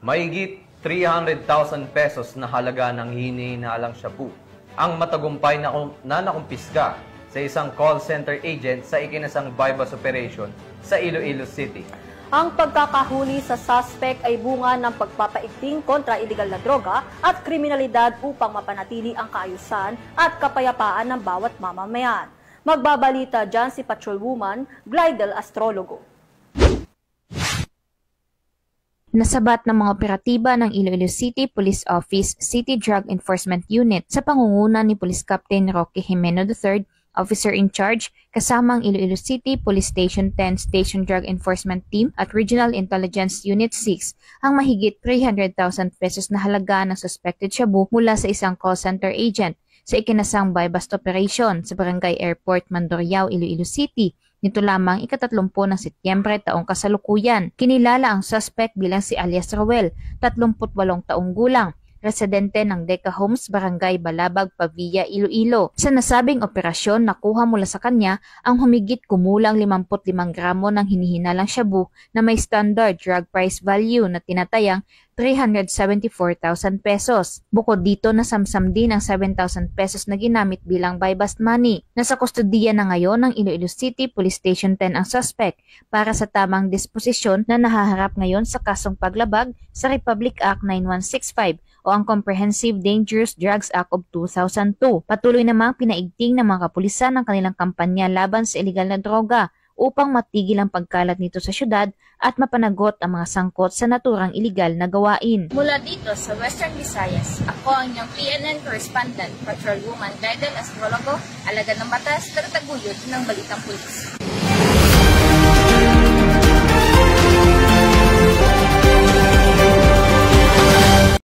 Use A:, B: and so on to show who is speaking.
A: Mahigit 300,000 pesos na halaga ng hinihinalang shabu ang matagumpay na nakumpiska sa isang call center agent sa ikinasang bypass operation sa Iloilo City.
B: Ang pagkakahuli sa suspect ay bunga ng pagpapaigting kontra iligal na droga at kriminalidad upang mapanatili ang kaayusan at kapayapaan ng bawat mamamayan. Magbabalita dyan si Patrolwoman Glidel Astrologo.
C: Nasabat ng mga operatiba ng Iloilo City Police Office City Drug Enforcement Unit sa pangunguna ni Police Captain Roque Jimeno III, Officer in Charge, kasama ang Iloilo City Police Station 10 Station Drug Enforcement Team at Regional Intelligence Unit 6 ang mahigit 300,000 pesos na halaga ng suspected shabu mula sa isang call center agent sa ikinasang buy-bust operation sa Barangay Airport, Mandurriao, Iloilo City. Nito lamang ika-30 ng Setyembre taong kasalukuyan. Kinilala ang suspect bilang si alias Roel, 38 taong gulang, residente ng Deca Homes, Barangay Balabag, Pavia, Iloilo. Sa nasabing operasyon, nakuha mula sa kanya ang humigit kumulang 55 gramo ng hinihinalang shabu na may standard drug price value na tinatayang 374,000 pesos. Bukod dito, nasamsam din ang 7,000 pesos na ginamit bilang buy-bust money. Nasa kustodiya na ngayon ng Iloilo City Police Station 10 ang suspect para sa tamang disposisyon na nahaharap ngayon sa kasong paglabag sa Republic Act 9165 o ang Comprehensive Dangerous Drugs Act of 2002. Patuloy namang pinaigting ng mga kapulisan ang kanilang kampanya laban sa iligal na droga upang matigil ang pagkalat nito sa syudad at mapanagot ang mga sangkot sa naturang iligal na gawain.
D: Mula dito sa Western Visayas, ako ang inyong PNN correspondent, Patrolwoman Glidel Astrologo, alagad ng batas, tagataguyod ng Balitang Pulis.